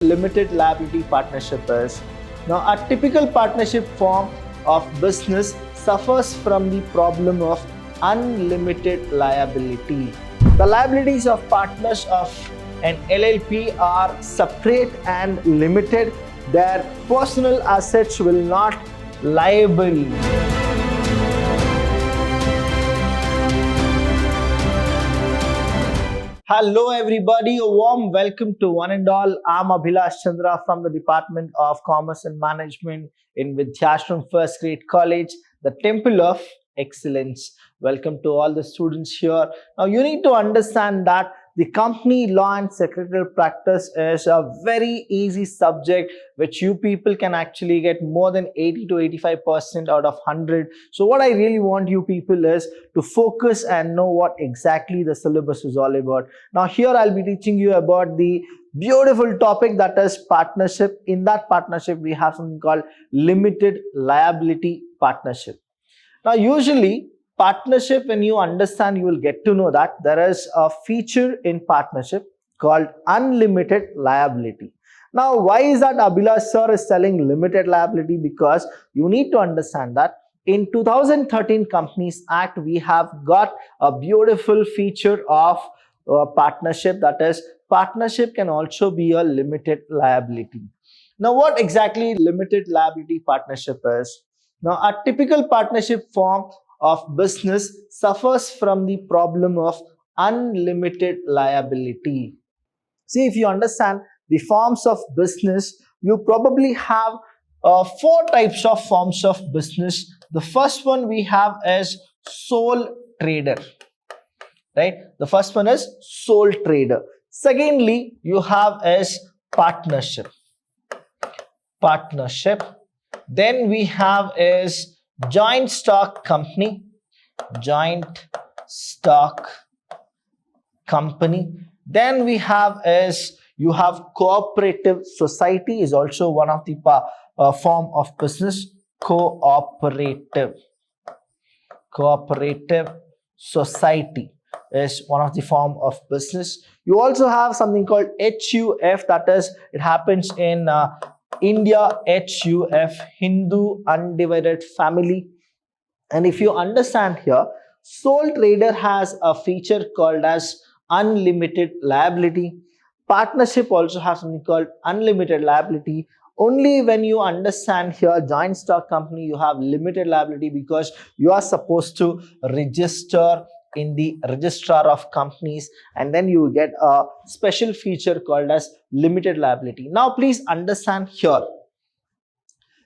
limited liability partnership is. Now, a typical partnership form of business suffers from the problem of unlimited liability. The liabilities of partners of an LLP are separate and limited. Their personal assets will not liable. Hello everybody, a warm welcome to one and all. I'm Abhilash Chandra from the Department of Commerce and Management in Vidyashram First Grade College, the Temple of Excellence. Welcome to all the students here. Now you need to understand that the company law and secretarial practice is a very easy subject which you people can actually get more than 80 to 85% out of 100. So what I really want you people is to focus and know what exactly the syllabus is all about. Now here I'll be teaching you about the beautiful topic that is partnership. In that partnership we have something called limited liability partnership. Now usually partnership, when you understand, you will get to know that there is a feature in partnership called unlimited liability. Now why is that Abhilash sir is telling limited liability? Because you need to understand that in 2013 Companies Act we have got a beautiful feature of partnership, that is partnership can also be a limited liability. Now what exactly limited liability partnership is? Now a typical partnership form of business suffers from the problem of unlimited liability. See, if you understand the forms of business, you probably have four types of forms of business. The first one we have is sole trader, right? The first one is sole trader. Secondly, you have is partnership. Then we have is joint stock company. Then we have is you have cooperative society is also one of the form of business. Cooperative society is one of the form of business. You also have something called HUF, that is it happens in India. HUF, Hindu Undivided Family. And if you understand here, sole trader has a feature called as unlimited liability. Partnership also has something called unlimited liability. Only when you understand here joint stock company, you have limited liability because you are supposed to register in the registrar of companies, and then you get a special feature called as limited liability. Now please understand here,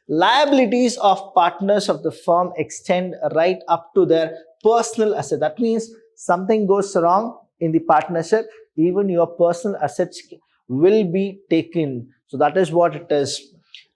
liabilities of partners of the firm extend right up to their personal asset. That means something goes wrong in the partnership, even your personal assets will be taken. So that is what it is.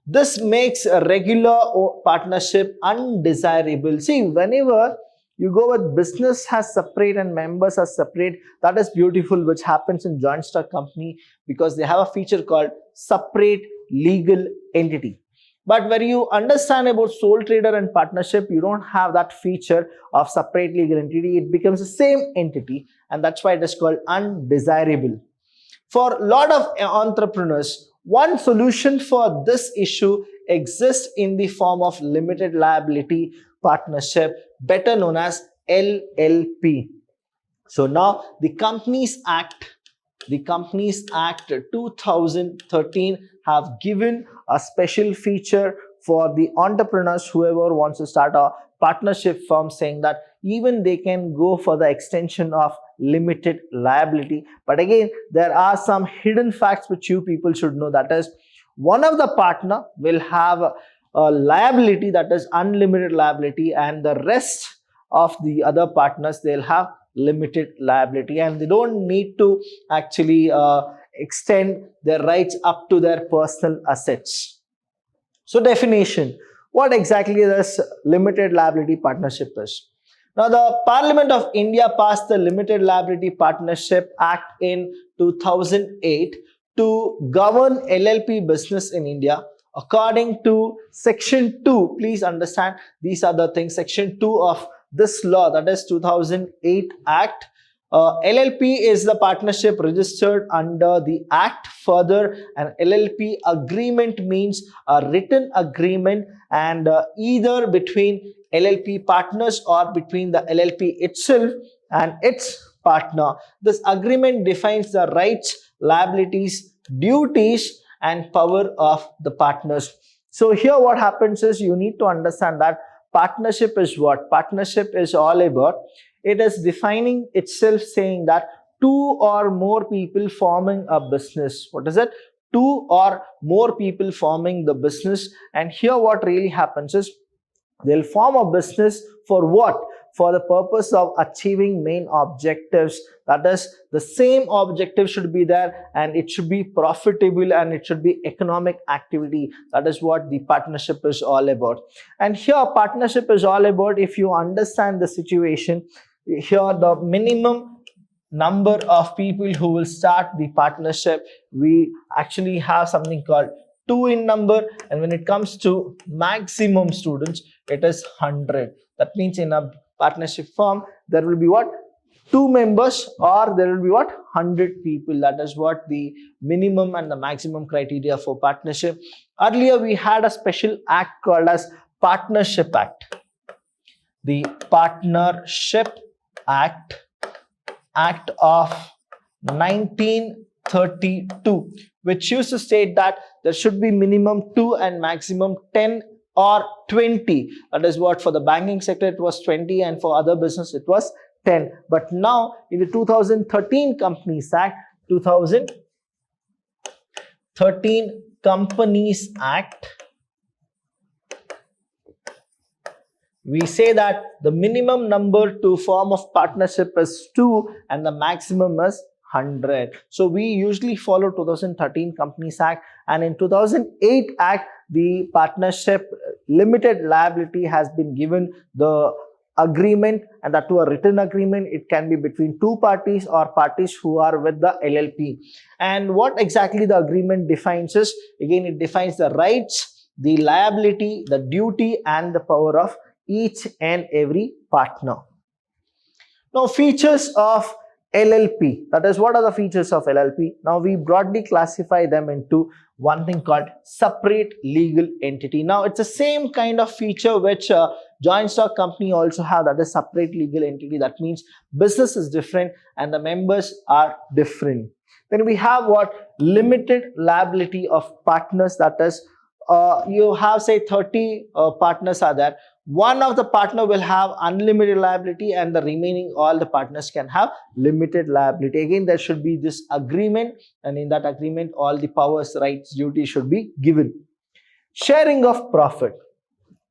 This makes a regular partnership undesirable. See, whenever you go with business has separate and members are separate, that is beautiful, which happens in joint stock company because they have a feature called separate legal entity. But when you understand about sole trader and partnership, you don't have that feature of separate legal entity. It becomes the same entity, and that's why it is called undesirable. For a lot of entrepreneurs, one solution for this issue exists in the form of limited liability partnership, better known as LLP. So now the Companies Act 2013 have given a special feature for the entrepreneurs, whoever wants to start a partnership firm, saying that even they can go for the extension of limited liability. But again, there are some hidden facts which you people should know, that is one of the partner will have a liability, that is unlimited liability, and the rest of the other partners, they'll have limited liability, and they don't need to actually extend their rights up to their personal assets. So definition, what exactly this limited liability partnership is? Now the Parliament of India passed the Limited Liability Partnership Act in 2008 to govern LLP business in India. According to section 2, please understand these are the things, section 2 of this law, that is 2008 Act, LLP is the partnership registered under the Act. Further, an LLP agreement means a written agreement, and either between LLP partners or between the LLP itself and its partner. This agreement defines the rights, liabilities, duties, and power of the partners. So here what happens is you need to understand that partnership is what? Partnership is all about. It is defining itself saying that two or more people forming a business. What is it? Two or more people forming the business. And here what really happens is they'll form a business for what? For the purpose of achieving main objectives. That is, the same objective should be there, and it should be profitable, and it should be economic activity. That is what the partnership is all about. And here partnership is all about, if you understand the situation, here the minimum number of people who will start the partnership, we actually have something called 2 in number, and when it comes to maximum students, it is 100. That means in a partnership firm, there will be what? 2 members, or there will be what? 100 people. That is what the minimum and the maximum criteria for partnership. Earlier, we had a special act called as Partnership Act. The Partnership Act of 1932, which used to state that there should be minimum 2 and maximum 10 or 20. That is what for the banking sector it was 20, and for other business it was 10. But now in the 2013 Companies Act, 2013 Companies Act, we say that the minimum number to form of partnership is 2 and the maximum is 100. So we usually follow 2013 Companies Act, and in 2008 Act, the partnership limited liability has been given the agreement, and that to a written agreement. It can be between two parties or parties who are with the LLP. And what exactly the agreement defines is, again, it defines the rights, the liability, the duty, and the power of each and every partner. Now, features of LLP. That is, what are the features of LLP? Now, we broadly classify them into one thing called separate legal entity. Now, it's the same kind of feature which joint stock company also have, that is separate legal entity. That means business is different and the members are different. Then we have what? Limited liability of partners. That is, you have say 30 partners are there. One of the partner will have unlimited liability, and the remaining all the partners can have limited liability. Again, there should be this agreement, and in that agreement all the powers, rights, duties should be given. Sharing of profit.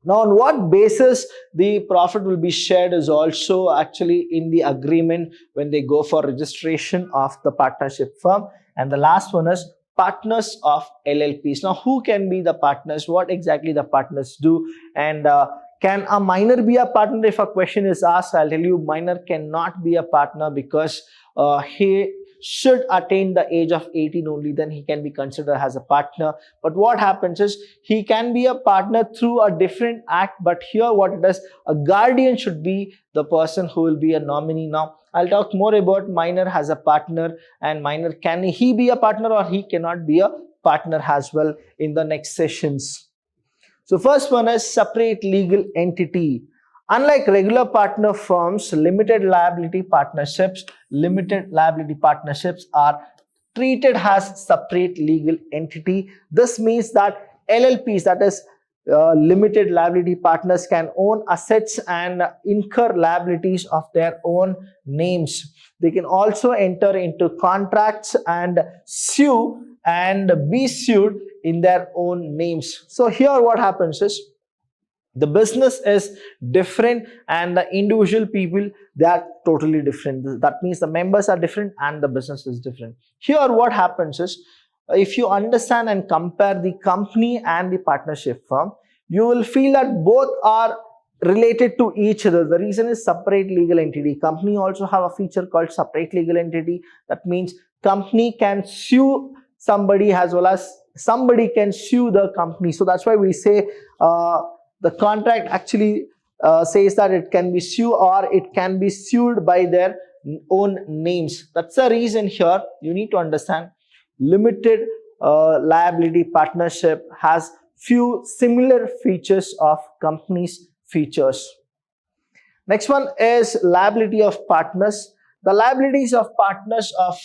Now, on what basis the profit will be shared is also actually in the agreement when they go for registration of the partnership firm. And the last one is partners of LLPs. Now, who can be the partners? What exactly the partners do? And can a minor be a partner? If a question is asked, I'll tell you minor cannot be a partner, because he should attain the age of 18 only, then he can be considered as a partner. But what happens is he can be a partner through a different act, but here what it is, a guardian should be the person who will be a nominee. Now, I'll talk more about minor as a partner, and minor, can he be a partner or he cannot be a partner as well in the next sessions. So first one is separate legal entity. Unlike regular partner firms, limited liability partnerships are treated as separate legal entity. This means that LLPs, that is limited liability partners, can own assets and incur liabilities of their own names. They can also enter into contracts and sue and be sued in their own names. So here what happens is, the business is different and the individual people, they are totally different. That means the members are different and the business is different. Here what happens is, if you understand and compare the company and the partnership firm, you will feel that both are related to each other. The reason is separate legal entity. Company also have a feature called separate legal entity. That means company can sue somebody as well as somebody can sue the company. So that's why we say the contract actually says that it can be sued or it can be sued by their own names. That's the reason here you need to understand limited liability partnership has few similar features of companies features. Next one is liability of partners. The liabilities of partners of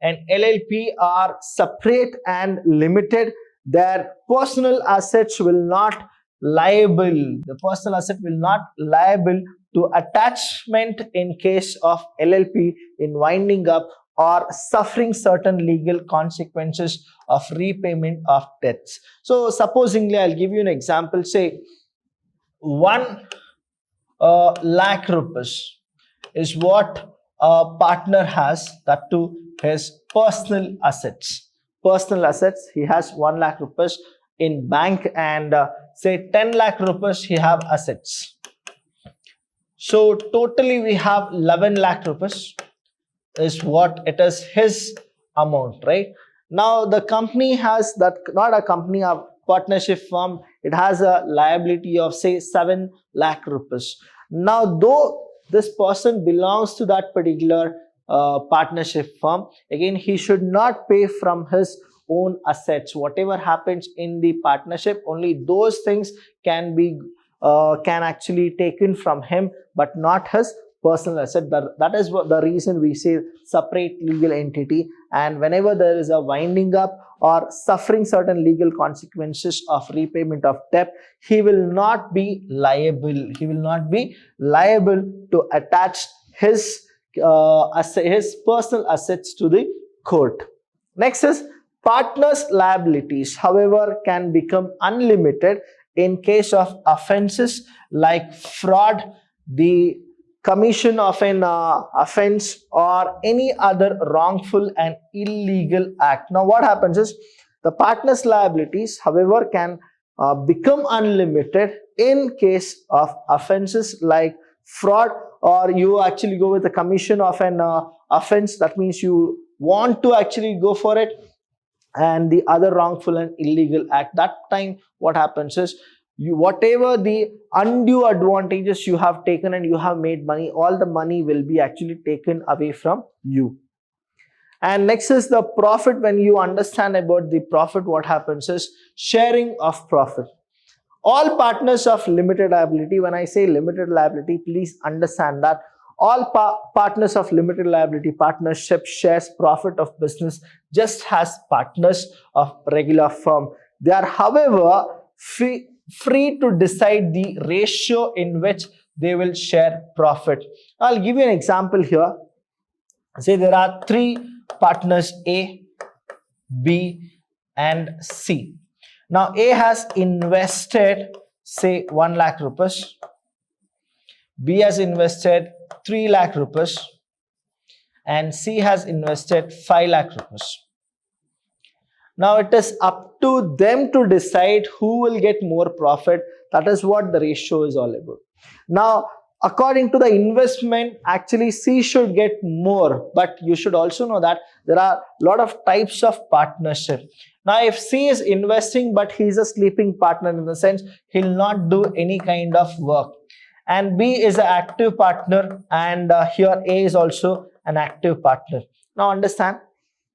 an LLP are separate and limited. Their personal assets will not liable. The personal asset will not liable to attachment in case of LLP in winding up or suffering certain legal consequences of repayment of debts. So supposingly, I'll give you an example. Say 1 lakh rupees is what a partner has, that to his personal assets. Personal assets, he has 1 lakh rupees in bank, and say 10 lakh rupees he have assets. So totally we have 11 lakh rupees is what it is his amount, right? Now the company has that, not a company, a partnership firm, it has a liability of say 7 lakh rupees. Now though this person belongs to that particular partnership firm, again he should not pay from his own assets. Whatever happens in the partnership, only those things can be can actually taken from him, but not his personal asset. That is what the reason we say separate legal entity. And whenever there is a winding up or suffering certain legal consequences of repayment of debt, he will not be liable. He will not be liable to attach his his personal assets to the court. Next is partners' liabilities, however, can become unlimited in case of offenses like fraud, the commission of an offense, or any other wrongful and illegal act. Now what happens is the partner's liabilities, however, can become unlimited in case of offenses like fraud, or you actually go with the commission of an offense, that means you want to actually go for it, and the other wrongful and illegal act. That time what happens is, you whatever the undue advantages you have taken and you have made money, all the money will be actually taken away from you. And next is the profit. When you understand about the profit, what happens is sharing of profit. All partners of limited liability, when I say limited liability, please understand that all partners of limited liability partnership shares profit of business just as partners of regular firm. They are, however, free to decide the ratio in which they will share profit. I'll give you an example here. Say there are 3 partners, A, B, and C. Now A has invested say 1 lakh rupees, B has invested 3 lakh rupees, and C has invested 5 lakh rupees. Now it is up to them to decide who will get more profit. That is what the ratio is all about. Now according to the investment, actually C should get more, but you should also know that there are a lot of types of partnership. Now if C is investing but he is a sleeping partner, in the sense he will not do any kind of work, and B is an active partner, and here A is also an active partner. Now understand,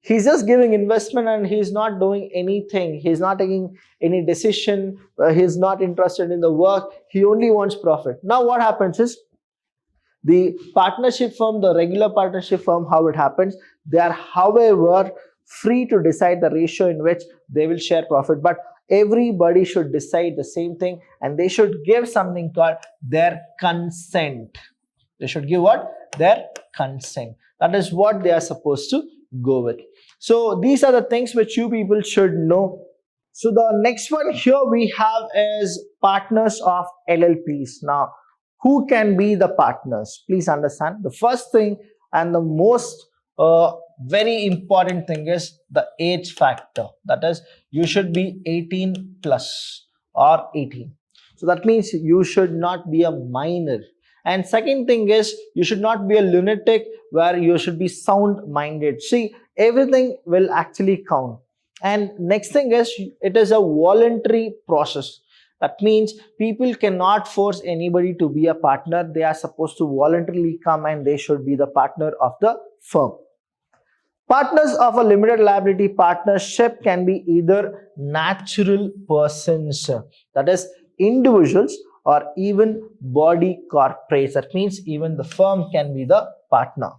he's just giving investment and he's not doing anything. He's not taking any decision. He's not interested in the work. He only wants profit. Now what happens is, the partnership firm, the regular partnership firm, how it happens, they are, however, free to decide the ratio in which they will share profit. But everybody should decide the same thing, and they should give something called their consent. They should give what? Their consent. That is what they are supposed to go with. So these are the things which you people should know. So the next one here we have is partners of LLPs. Now who can be the partners? Please understand, the first thing and the most very important thing is the age factor. That is, you should be 18 plus or 18. So that means you should not be a minor. And second thing is, you should not be a lunatic, where you should be sound minded. See, everything will actually count. And next thing is, it is a voluntary process. That means people cannot force anybody to be a partner. They are supposed to voluntarily come and they should be the partner of the firm. Partners of a limited liability partnership can be either natural persons, that is individuals, or even body corporates. That means even the firm can be the partner.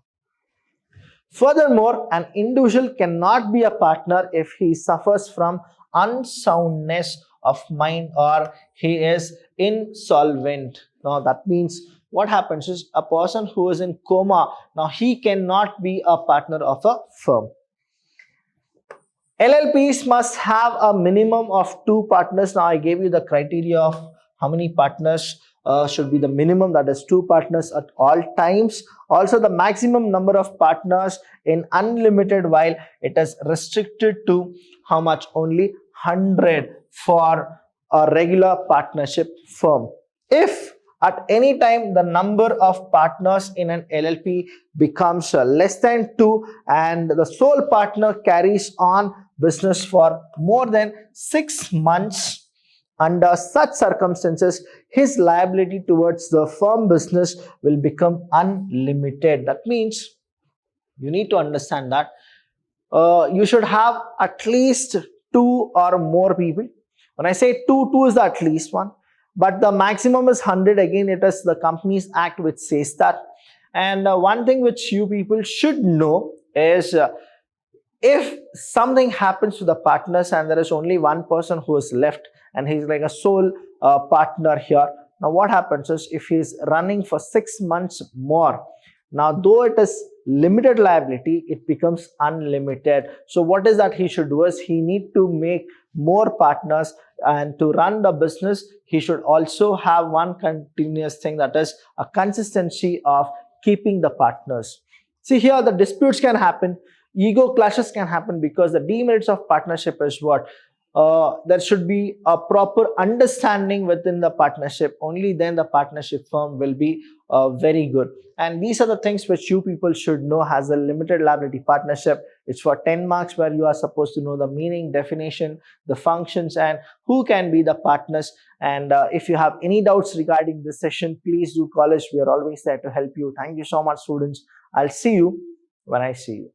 Furthermore, an individual cannot be a partner if he suffers from unsoundness of mind or he is insolvent. Now that means what happens is a person who is in coma, now he cannot be a partner of a firm. LLPs must have a minimum of 2 partners. Now I gave you the criteria of how many partners should be the minimum, that is 2 partners at all times. Also the maximum number of partners in unlimited, while it is restricted to how much? Only 100 for a regular partnership firm. If at any time the number of partners in an LLP becomes less than 2 and the sole partner carries on business for more than 6 months, under such circumstances, his liability towards the firm business will become unlimited. That means you need to understand that you should have at least 2 or more people. When I say 2, 2 is the at least one, but the maximum is 100. Again, it is the Companies Act which says that. And one thing which you people should know is if something happens to the partners and there is only one person who is left and he's like a sole partner here, now what happens is if he's running for 6 months more, now though it is limited liability, it becomes unlimited. So what is that he should do is he need to make more partners, and to run the business he should also have one continuous thing, that is a consistency of keeping the partners. See, here the disputes can happen, ego clashes can happen, because the demerits of partnership is what? There should be a proper understanding within the partnership. Only then the partnership firm will be very good. And these are the things which you people should know as a limited liability partnership. It's for 10 marks, where you are supposed to know the meaning, definition, the functions, and who can be the partners. And if you have any doubts regarding this session, please do call us. We are always there to help you. Thank you so much, students. I'll see you when I see you.